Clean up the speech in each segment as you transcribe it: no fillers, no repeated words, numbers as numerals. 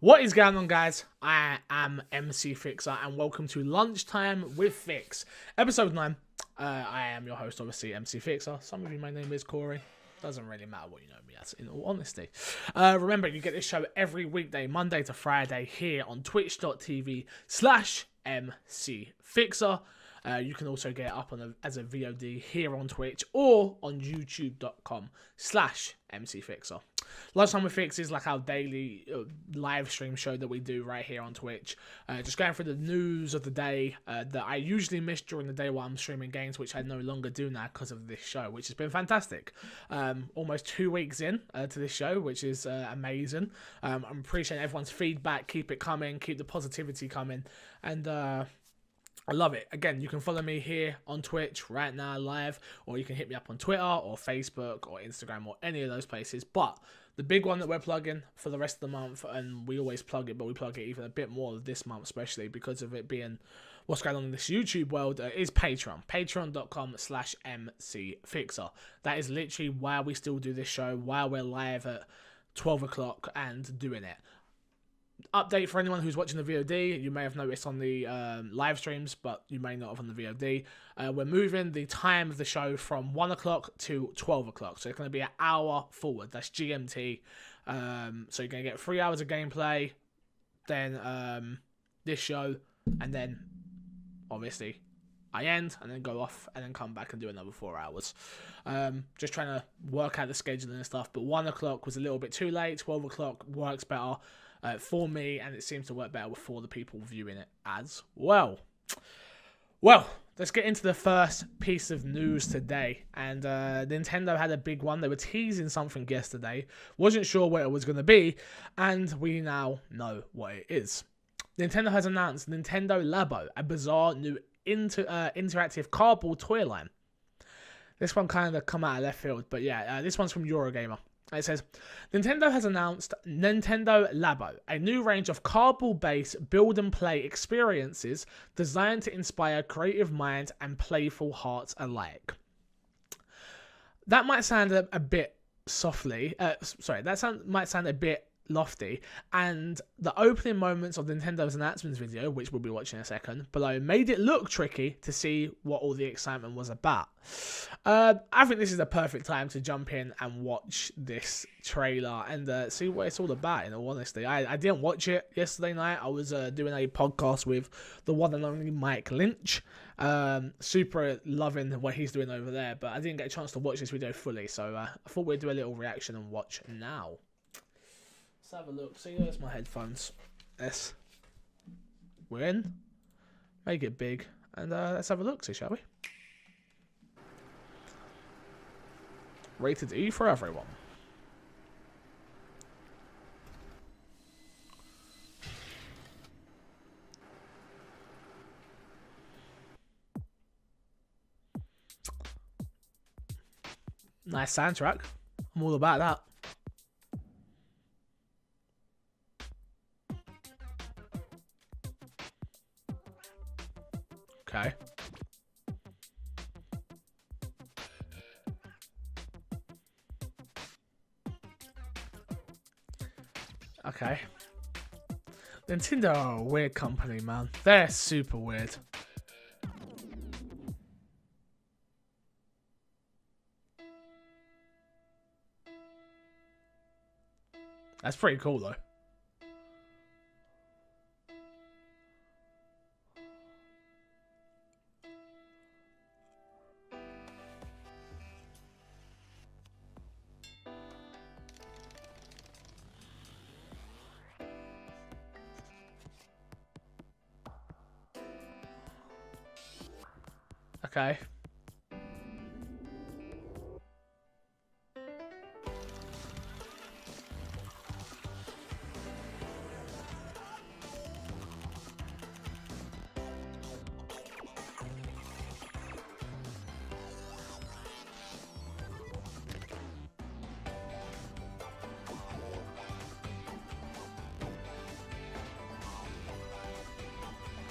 What is going on, guys? I am MC Fixer and welcome to Lunchtime with Fix, episode 9. I am your host, obviously, MC Fixer. Some of you, my name is Corey. Doesn't really matter what you know me as, in all honesty. Remember, you get this show every weekday, Monday to Friday, here on twitch.tv/MC Fixer. You can also get it up as a VOD here on Twitch or on youtube.com/MC Fixer. Lunchtime with Fix is like our daily live stream show that we do right here on Twitch. Just going through the news of the day that I usually miss during the day while I'm streaming games, which I no longer do now because of this show, which has been fantastic. Almost 2 weeks in to this show, which is amazing. I'm appreciating everyone's feedback. Keep it coming. Keep the positivity coming. And I love it. Again, you can follow me here on Twitch right now live, or you can hit me up on Twitter or Facebook or Instagram or any of those places. But the big one that we're plugging for the rest of the month, and we always plug it, but we plug it even a bit more this month, especially because of it being what's going on in this YouTube world, is Patreon. Patreon.com/MC Fixer. That is literally why we still do this show, while we're live at 12 o'clock and doing it. Update for anyone who's watching the VOD, you may have noticed on the live streams, but you may not have on the VOD. We're moving the time of the show from 1 o'clock to 12 o'clock, so it's going to be an hour forward. That's GMT. So you're going to get 3 hours of gameplay, then this show, and then obviously I end and then go off and then come back and do another 4 hours. Just trying to work out the scheduling and stuff, but 1 o'clock was a little bit too late. 12 o'clock works better for me, and it seems to work better for the people viewing it as well. Well, let's get into the first piece of news today. And Nintendo had a big one. They were teasing something yesterday. Wasn't sure what it was going to be, and we now know what it is. Nintendo has announced Nintendo Labo, a bizarre new interactive cardboard toy line. This one kind of come out of left field, but yeah, this one's from Eurogamer. It says, Nintendo has announced Nintendo Labo, a new range of cardboard-based build-and-play experiences designed to inspire creative minds and playful hearts alike. That might sound a bit might sound a bit lofty, and the opening moments of Nintendo's announcements video, which we'll be watching in a second, below, made it look tricky to see what all the excitement was about. I think this is the perfect time to jump in and watch this trailer and see what it's all about, in all honesty. I didn't watch it yesterday night. I was doing a podcast with the one and only Mike Lynch. Super loving what he's doing over there, but I didn't get a chance to watch this video fully, so I thought we'd do a little reaction and watch now. Let's have a look. See, there's my headphones. Yes. We're in. Make it big. And let's have a look, see, shall we? Rated E for everyone. Nice soundtrack. I'm all about that. Okay. Okay. Nintendo are a weird company, man. They're super weird. That's pretty cool, though. Okay.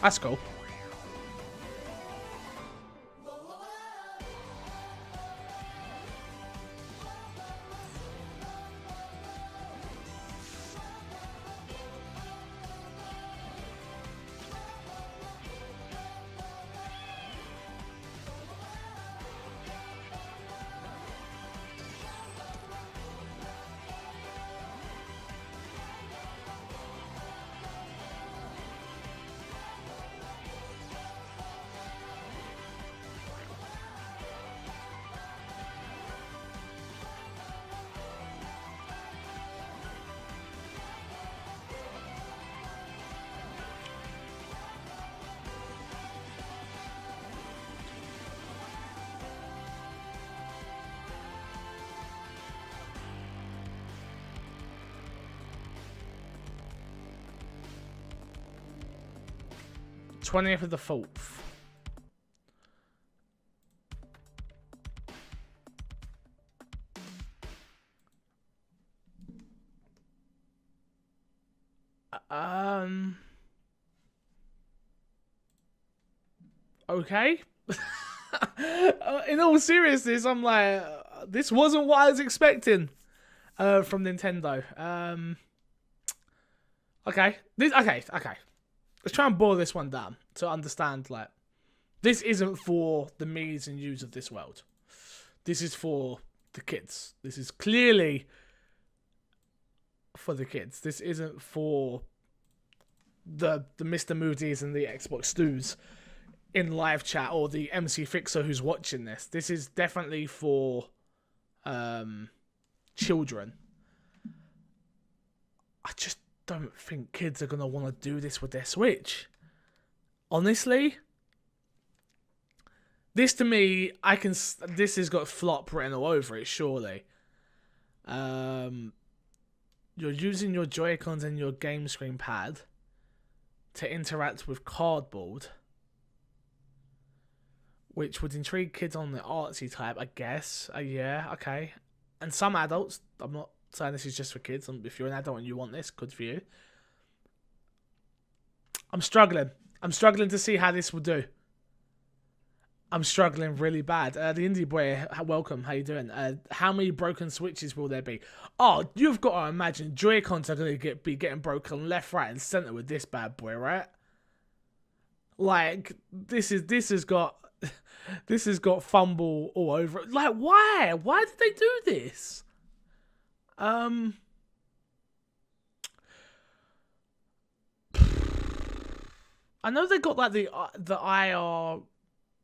That's cool. 20th of the 4th. Okay. In all seriousness, I'm like, this wasn't what I was expecting from Nintendo. Okay. Okay. Let's try and boil this one down to understand, like, this isn't for the me's and you's of this world. This is for the kids. This is clearly for the kids. This isn't for the Mr. Moody's and the Xbox Stews in live chat, or the MC Fixer who's watching this. This is definitely for children. I just don't think kids are going to want to do this with their Switch. Honestly. This to me, this has got flop written all over it, surely. You're using your Joy-Cons and your game screen pad to interact with cardboard, which would intrigue kids on the artsy type, I guess. Yeah, okay. And some adults, I'm not saying this is just for kids. If you're an adult and you want this, good for you. I'm struggling. I'm struggling to see how this will do. I'm struggling really bad. The indie boy, welcome. How you doing? How many broken Switches will there be? Oh, you've got to imagine Joy-Cons are going to be getting broken left, right, and center with this bad boy, right? Like this has got fumble all over it. Like, why? Why did they do this? I know they got like the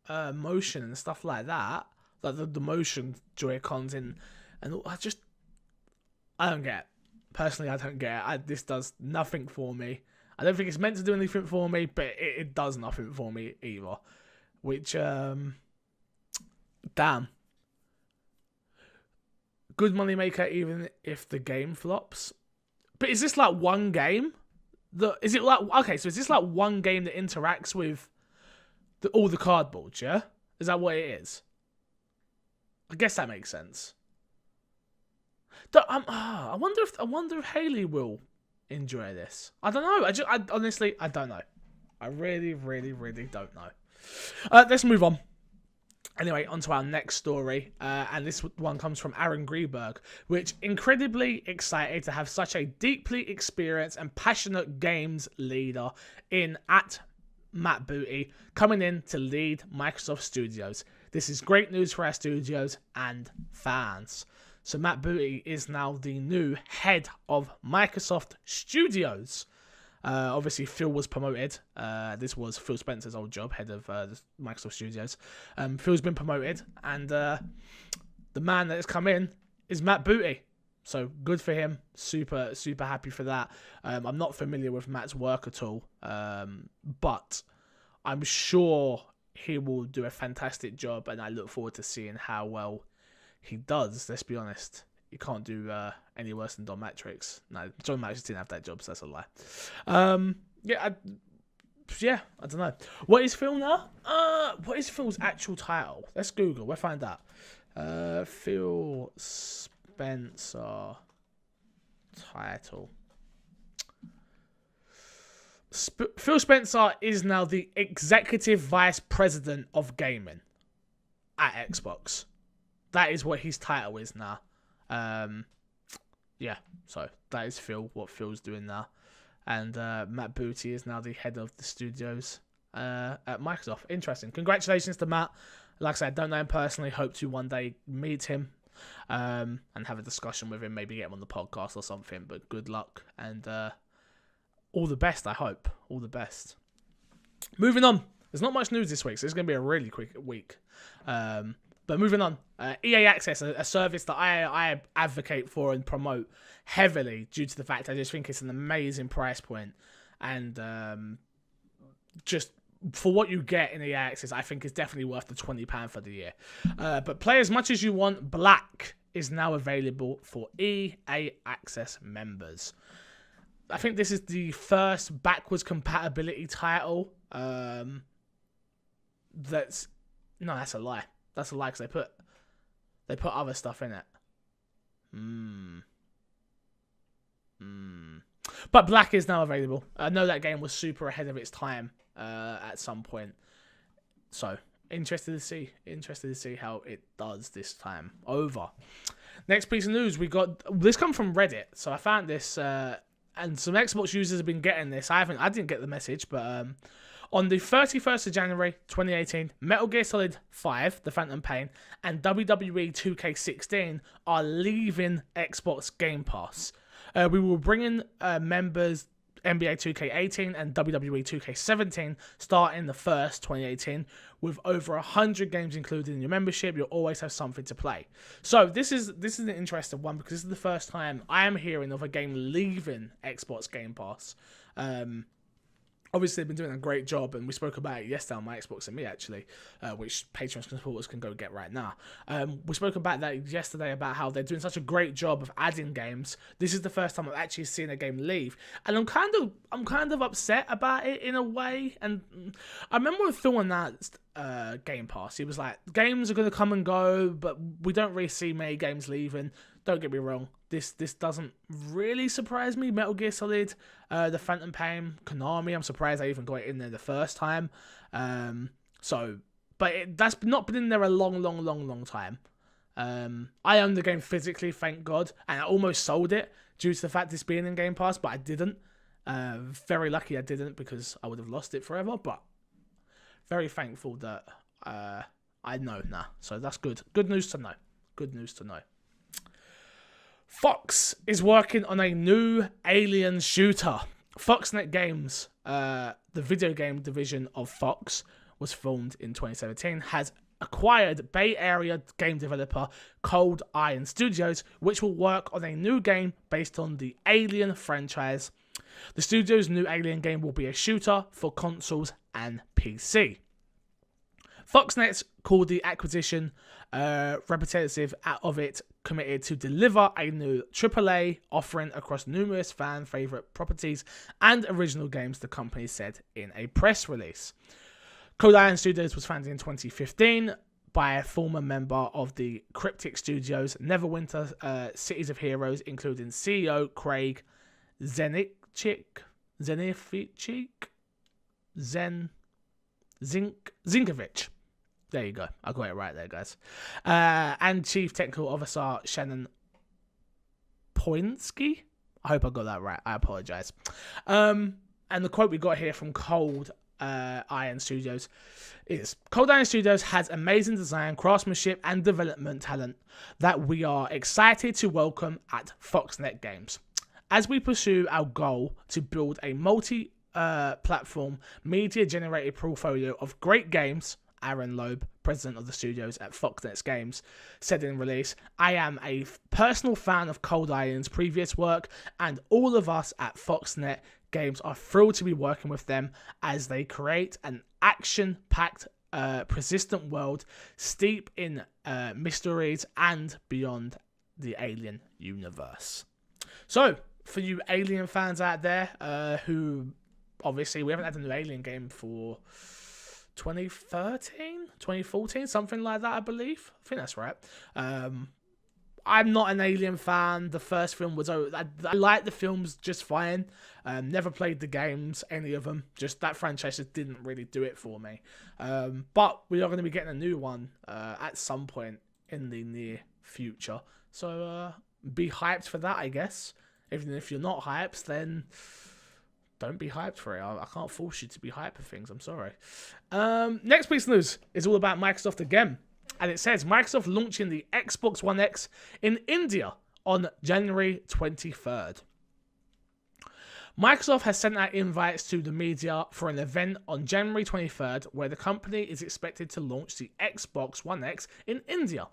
IR motion and stuff like that, like the motion Joy-Cons and I don't get it. Personally, I don't get it. This does nothing for me. I don't think it's meant to do anything for me, but it does nothing for me either. Which, damn. Good money maker even if the game flops. But is this like one game? Is this like one game that interacts with all the cardboards, yeah? Is that what it is? I guess that makes sense. I wonder if Haley will enjoy this. I don't know. I honestly don't know. I really, really, really don't know. Let's move on. Anyway, on to our next story, and this one comes from Aaron Greenberg, which incredibly excited to have such a deeply experienced and passionate games leader at Matt Booty coming in to lead Microsoft Studios. This is great news for our studios and fans. So Matt Booty is now the new head of Microsoft Studios. Obviously, Phil was promoted. This was Phil Spencer's old job, head of Microsoft Studios. Phil's been promoted, and the man that has come in is Matt Booty. So good for him. Super, super happy for that. I'm not familiar with Matt's work at all, but I'm sure he will do a fantastic job, and I look forward to seeing how well he does. Let's be honest. You can't do any worse than Don Matrix. No, John Matrix didn't have that job, so that's a lie. I don't know. What is Phil now? What is Phil's actual title? Let's Google. We'll find out. Phil Spencer title. Phil Spencer is now the Executive Vice President of Gaming at Xbox. That is what his title is now. So that is what Phil's doing now. And Matt Booty is now the head of the studios at Microsoft. Interesting. Congratulations to Matt. Like I said, I don't know him personally. Hope to one day meet him and have a discussion with him. Maybe get him on the podcast or something. But good luck and all the best, I hope. All the best. Moving on. There's not much news this week, so it's going to be a really quick week. But moving on, EA Access, a service that I advocate for and promote heavily due to the fact I just think it's an amazing price point. And just for what you get in EA Access, I think it's definitely worth the £20 for the year. But play as much as you want. Black is now available for EA Access members. I think this is the first backwards compatibility title. That's a lie. That's a lie because they put other stuff in it. But Black is now available. I know that game was super ahead of its time at some point. So interested to see how it does this time over. Next piece of news, we got this come from Reddit. So I found this, and some Xbox users have been getting this. I didn't get the message, but on the 31st of January 2018, Metal Gear Solid 5, The Phantom Pain, and WWE 2K16 are leaving Xbox Game Pass. We will bring in members NBA 2K18 and WWE 2K17 starting the 1st 2018 with over 100 games included in your membership. You'll always have something to play. So this is an interesting one because this is the first time I am hearing of a game leaving Xbox Game Pass. Obviously, they've been doing a great job, and we spoke about it yesterday on My Xbox and Me, actually, which Patreon supporters can go get right now. We spoke about that yesterday, about how they're doing such a great job of adding games. This is the first time I've actually seen a game leave, and I'm kind of upset about it in a way. And I remember when Phil announced Game Pass, he was like, games are going to come and go, but we don't really see many games leaving. Don't get me wrong, this doesn't really surprise me. Metal Gear Solid, The Phantom Pain, Konami, I'm surprised I even got it in there the first time. But that's not been in there a long time. I own the game physically, thank God, and I almost sold it due to the fact it's being in Game Pass, but I didn't. Very lucky I didn't, because I would have lost it forever, but very thankful that I know now. So that's good. Good news to know. Good news to know. Fox is working on a new Alien shooter. Foxnet Games, the video game division of Fox, was formed in 2017, has acquired Bay Area game developer Cold Iron Studios, which will work on a new game based on the Alien franchise. The studio's new Alien game will be a shooter for consoles and PC. Foxnet called the acquisition representative of it committed to deliver a new AAA offering across numerous fan favourite properties and original games, the company said in a press release. Cold Iron Studios was founded in 2015 by a former member of the Cryptic Studios Neverwinter Cities of Heroes, including CEO Craig Zinkovich, there you go. I got it right there, guys. And Chief Technical Officer Shannon Poinski. I hope I got that right. I apologize. And the quote we got here from Cold Iron Studios is, Cold Iron Studios has amazing design, craftsmanship, and development talent that we are excited to welcome at Foxnet Games. As we pursue our goal to build a multi-platform media-generated portfolio of great games, Aaron Loeb, president of the studios at Foxnet Games, said in release, I am a personal fan of Cold Iron's previous work, and all of us at Foxnet Games are thrilled to be working with them as they create an action-packed, persistent world steep in mysteries and beyond the Alien universe. So, for you Alien fans out there, who obviously we haven't had a new Alien game for 2013, 2014, something like that, I believe. I think that's right. I'm not an Alien fan. The first film was, I liked the films just fine. Never played the games, any of them. Just that franchise just didn't really do it for me. But we are going to be getting a new one at some point in the near future. So be hyped for that, I guess. Even if you're not hyped, then don't be hyped for it. I can't force you to be hyped for things. I'm sorry. Next piece of news is all about Microsoft again. And it says Microsoft launching the Xbox One X in India on January 23rd. Microsoft has sent out invites to the media for an event on January 23rd where the company is expected to launch the Xbox One X in India.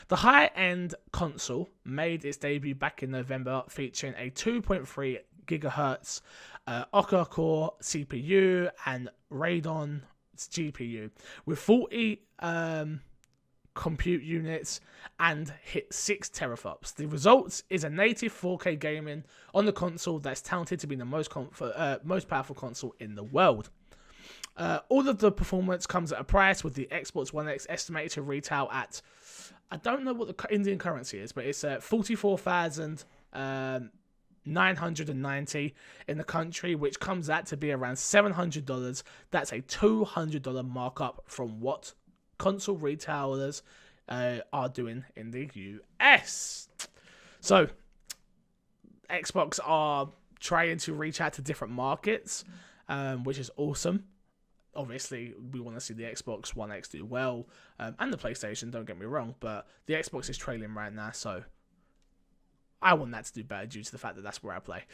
The high-end console made its debut back in November, featuring a 2.3 gigahertz octa-core CPU and Radeon GPU with 40 compute units and hit 6 teraflops. The result is a native 4K gaming on the console that's touted to be the most powerful console in the world. All of the performance comes at a price, with the Xbox One X estimated to retail at, I don't know what the Indian currency is, but it's 44,990 in the country, which comes out to be around $700. That's a $200 markup from what console retailers are doing in the US. So Xbox are trying to reach out to different markets, which is awesome. Obviously, we want to see the Xbox One X do well, and the PlayStation, don't get me wrong, but the Xbox is trailing right now, so I want that to do better due to the fact that that's where I play.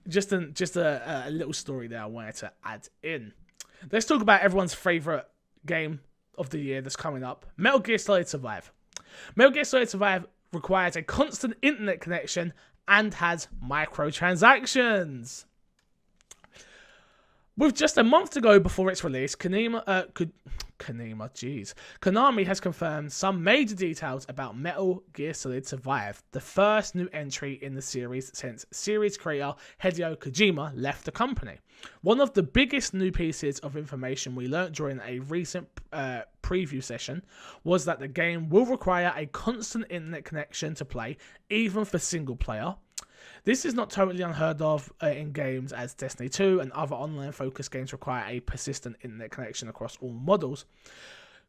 Just a little story there I wanted to add in. Let's talk about everyone's favourite game of the year that's coming up, Metal Gear Solid Survive. Metal Gear Solid Survive requires a constant internet connection and has microtransactions. With just a month to go before its release, Konami has confirmed some major details about Metal Gear Solid Survive, the first new entry in the series since series creator Hideo Kojima left the company. One of the biggest new pieces of information we learned during a recent preview session was that the game will require a constant internet connection to play, even for single player. This is not totally unheard of in games as Destiny 2 and other online-focused games require a persistent internet connection across all models.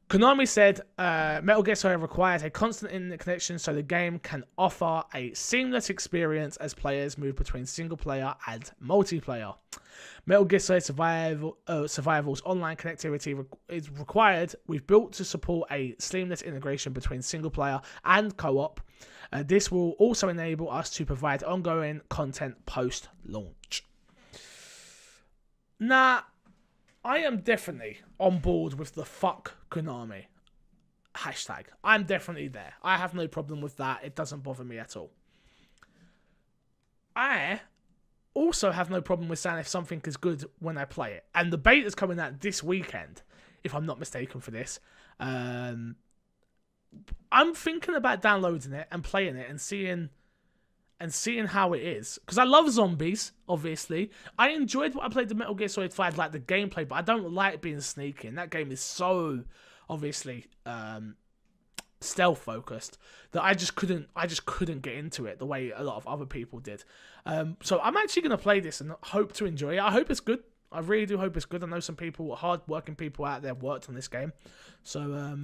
Konami said Metal Gear Solid requires a constant internet connection so the game can offer a seamless experience as players move between single-player and multiplayer. Metal Gear Solid Survival's online connectivity is required. We've built to support a seamless integration between single-player and co-op. This will also enable us to provide ongoing content post-launch. Now, I am definitely on board with the fuck Konami hashtag. I'm definitely there. I have no problem with that. It doesn't bother me at all. I also have no problem with saying if something is good when I play it. And the beta's coming out this weekend, if I'm not mistaken for this. I'm thinking about downloading it and playing it and seeing how it is, because I love zombies. Obviously, I enjoyed what I played the Metal Gear Solid 5, like the gameplay, but I don't like being sneaky. And that game is so obviously stealth focused that I just couldn't get into it the way a lot of other people did. So I'm actually gonna play this and hope to enjoy it. I hope it's good. I really do hope it's good. I know some people, hard-working people out there, worked on this game, so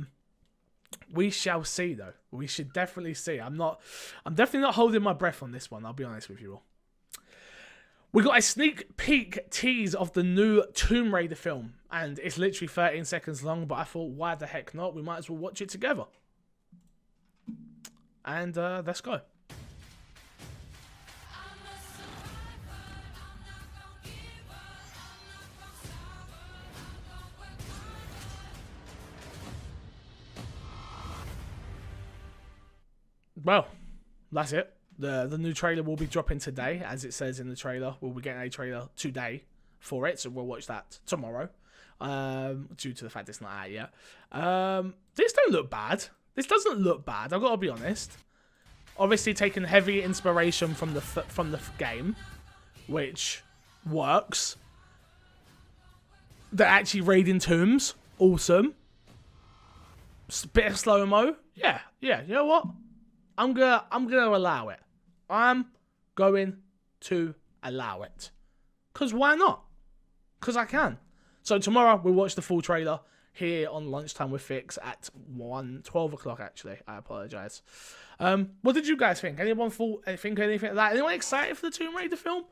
we shall see, though. We should definitely see. I'm definitely not holding my breath on this one, I'll be honest with you all. We got a sneak peek tease of the new Tomb Raider film, and it's literally 13 seconds long, but I thought, why the heck not? We might as well watch it together. And let's go. Well, that's it. The new trailer will be dropping today, as it says in the trailer. We'll be getting a trailer today for it, so we'll watch that tomorrow. Due to the fact it's not out yet. This don't look bad. This doesn't look bad. I've got to be honest. Obviously, taking heavy inspiration from the game, which works. They're actually raiding tombs. Awesome. Bit of slow-mo. Yeah. You know what? I'm gonna allow it. I'm going to allow it. Because why not? Because I can. So tomorrow we'll watch the full trailer here on Lunchtime with Fix at 12 o'clock actually. I apologise. What did you guys think? Anyone think anything like that? Anyone excited for the Tomb Raider film?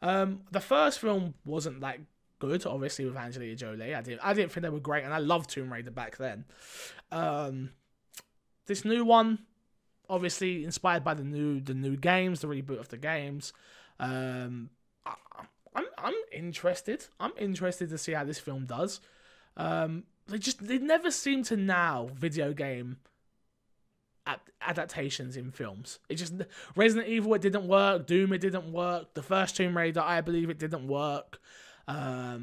The first film wasn't that good, obviously, with Angelina Jolie. I didn't think they were great, and I loved Tomb Raider back then. This new one, obviously inspired by the new games, the reboot of the games. I'm interested. I'm interested to see how this film does. They never seem to now video game adaptations in films. It just, Resident Evil, it didn't work. Doom, it didn't work. The first Tomb Raider, I believe it didn't work. I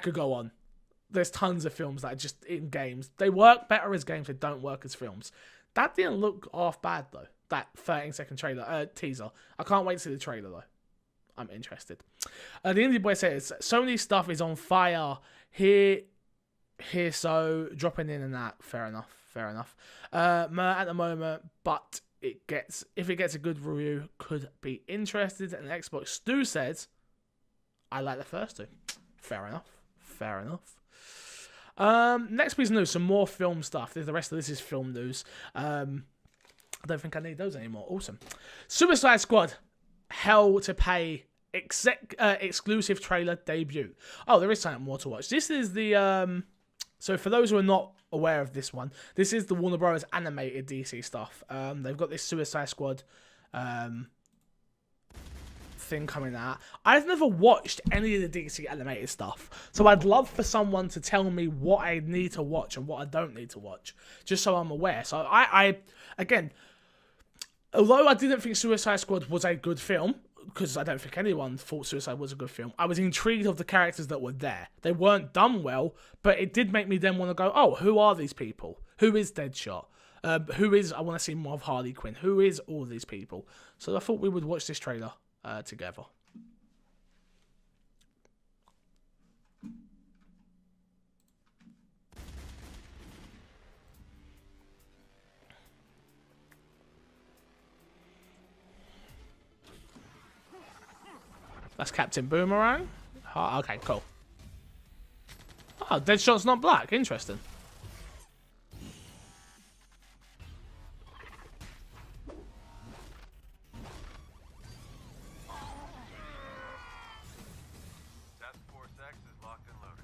could go on. there's tons of films that are just in games. They work better as games. They don't work as films. That didn't look half bad though. That 13-second trailer teaser. I can't wait to see the trailer though. I'm interested. The Indie Boy says Sony stuff is on fire here. So dropping in and that. Fair enough. At the moment, but if it gets a good review, could be interested. And Xbox Stu says, I like the first two. Fair enough. Next piece of news, some more film stuff. The rest of this is film news. I don't think I need those anymore. Awesome. Suicide Squad, hell to pay exclusive trailer debut. Oh, there is something more to watch. This is the so for those who are not aware of this one, this is the Warner Bros. Animated DC stuff. They've got this Suicide Squad thing coming out. I've never watched any of the DC animated stuff, so I'd love for someone to tell me what I need to watch and what I don't need to watch, just so I'm aware. So I again, although I didn't think Suicide Squad was a good film, because I don't think anyone thought Suicide was a good film, I was intrigued of the characters that were there. They weren't done well, but it did make me then want to go, oh, who are these people? Who is Deadshot? I want to see more of Harley Quinn. Who is all these people? So I thought we would watch this trailer together. That's Captain Boomerang. Oh, okay, cool. Oh, Deadshot's not black. Interesting. Task Force X is locked and loaded.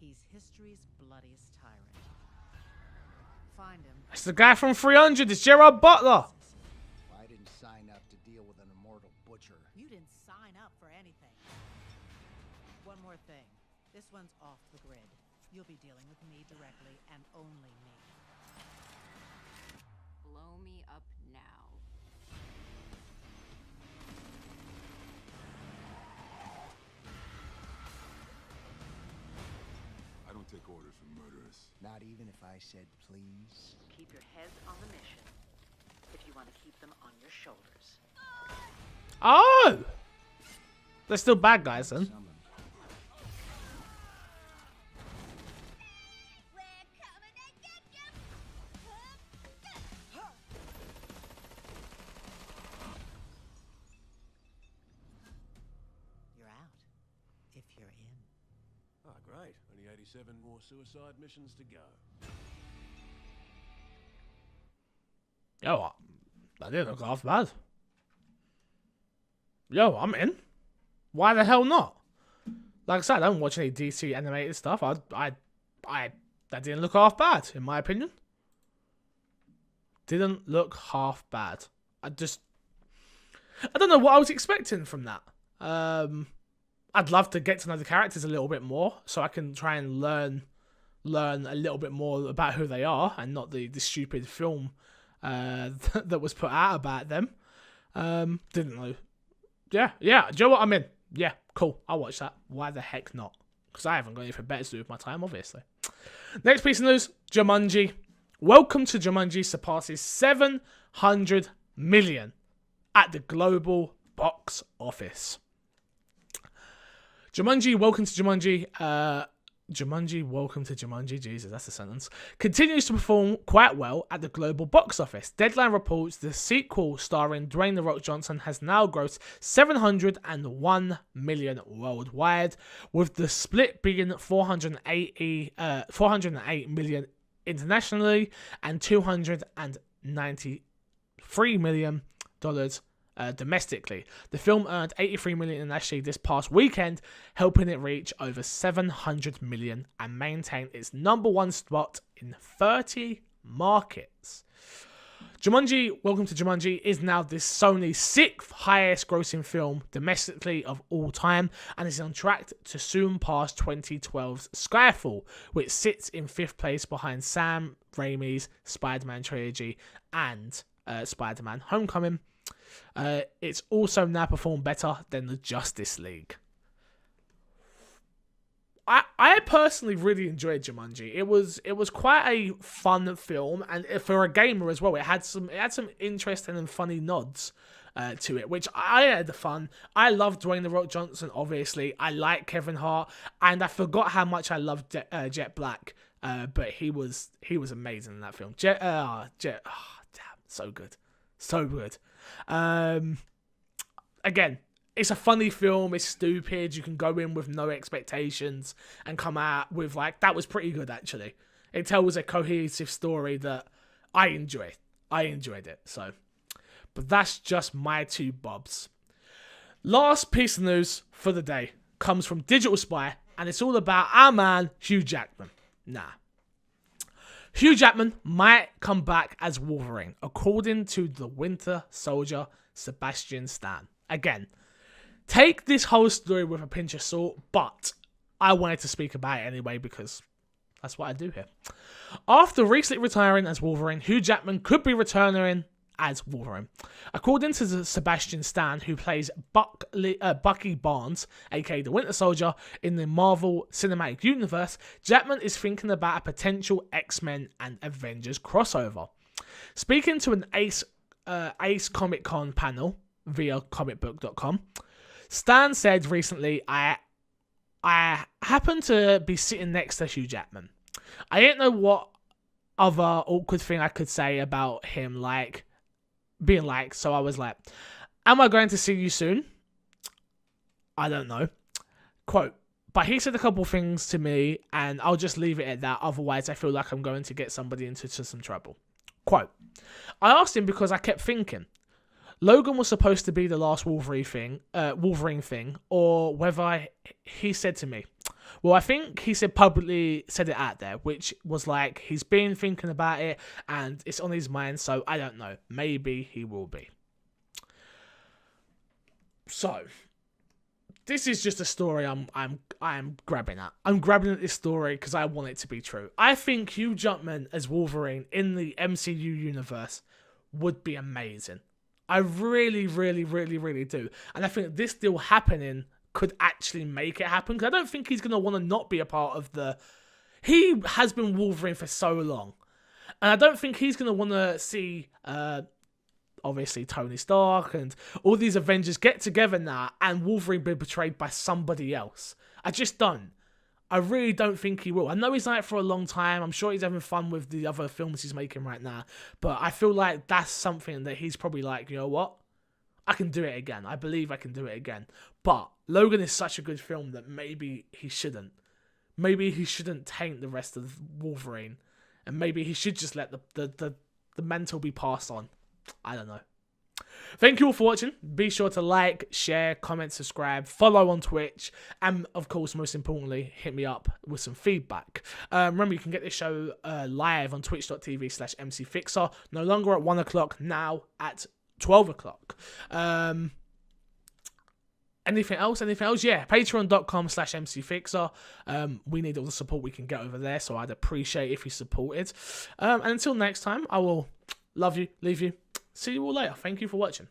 He's history's bloodiest tyrant. Find him. It's the guy from 300. It's Gerard Butler. I didn't sign up to deal with an immortal butcher. You didn't sign up for anything. One more thing. This one's off the grid. You'll be dealing with me directly and only me. Blow me up now. I don't take orders from murderers. Not even if I said please. Keep your heads on the mission if you want to keep them on your shoulders. Oh! They're still bad guys then. Summoned. You're out. If you're in. Ah, great. Only 87 more suicide missions to go. Yo, that didn't look half bad. Yo, I'm in. Why the hell not? Like I said, I don't watch any DC animated stuff. That didn't look half bad, in my opinion. Didn't look half bad. I don't know what I was expecting from that. I'd love to get to know the characters a little bit more, so I can try and learn a little bit more about who they are, and not the stupid film that was put out about them. Didn't know. Yeah. Do you know what I'm in? Yeah, cool. I'll watch that. Why the heck not? Because I haven't got anything better to do with my time, obviously. Next piece of news, Jumanji. Welcome to Jumanji surpasses 700 million at the global box office. Jumanji, welcome to Jumanji. Jumanji, welcome to Jumanji. Jesus, that's a sentence. Continues to perform quite well at the global box office. Deadline reports the sequel starring Dwayne "The Rock" Johnson has now grossed 701 million worldwide, with the split being 408 million internationally and $293 million domestically. The film earned 83 million internationally this past weekend, helping it reach over 700 million and maintain its number one spot in 30 markets. Jumanji, Welcome to Jumanji is now this Sony's 6th highest grossing film domestically of all time, and is on track to soon pass 2012's Skyfall, which sits in 5th place behind Sam Raimi's Spider-Man trilogy and Spider-Man Homecoming. It's also now performed better than the Justice League. I personally really enjoyed Jumanji. It was quite a fun film, and for a gamer as well, it had some interesting and funny nods to it, which I had the fun. I love Dwayne "The Rock" Johnson, obviously. I like Kevin Hart, and I forgot how much I loved Jet Black. But he was amazing in that film. Damn, so good, so good. Again, it's a funny film. It's stupid. You can go in with no expectations and come out with that was pretty good actually. It tells a cohesive story that I enjoyed. I enjoyed it. So, but that's just my two bobs. Last piece of news for the day comes from Digital Spy, and it's all about our man Hugh Jackman. Hugh Jackman might come back as Wolverine, according to the Winter Soldier Sebastian Stan. Again, take this whole story with a pinch of salt, but I wanted to speak about it anyway because that's what I do here. After recently retiring as Wolverine, Hugh Jackman could be returning as Wolverine. According to the Sebastian Stan, who plays Bucky Barnes, aka the Winter Soldier, in the Marvel Cinematic Universe, Jackman is thinking about a potential X-Men and Avengers crossover. Speaking to an Ace Comic Con panel via comicbook.com, Stan said recently, I happen to be sitting next to Hugh Jackman. I didn't know what other awkward thing I could say about him, so I was like, am I going to see you soon? I don't know. Quote, but he said a couple things to me, and I'll just leave it at that, otherwise I feel like I'm going to get somebody into some trouble. Quote, I asked him because I kept thinking, Logan was supposed to be the last Wolverine thing, or whether he said to me. Well, I think he publicly said it out there, which was like he's been thinking about it and it's on his mind, so I don't know. Maybe he will be. So, this is just a story I'm grabbing at. I'm grabbing at this story because I want it to be true. I think Hugh Jackman as Wolverine in the MCU universe would be amazing. I really, really, really, really do. And I think this deal happening could actually make it happen, because I don't think he's going to want to not be a part of the... He has been Wolverine for so long. And I don't think he's going to want to see, obviously, Tony Stark and all these Avengers get together now and Wolverine be betrayed by somebody else. I just don't. I really don't think he will. I know he's done it for a long time. I'm sure he's having fun with the other films he's making right now. But I feel like that's something that he's probably like, you know what? I can do it again. I believe I can do it again. But Logan is such a good film that maybe he shouldn't. Maybe he shouldn't taint the rest of Wolverine. And maybe he should just let the mantle be passed on. I don't know. Thank you all for watching. Be sure to like, share, comment, subscribe, follow on Twitch, and of course, most importantly, hit me up with some feedback. Remember, you can get this show live on twitch.tv/MCFixer. No longer at 1 o'clock, now at 12 o'clock. Anything else? Yeah, patreon.com/MCFixer. We need all the support we can get over there, so I'd appreciate if you supported. And until next time, I will love you, leave you. See you all later. Thank you for watching.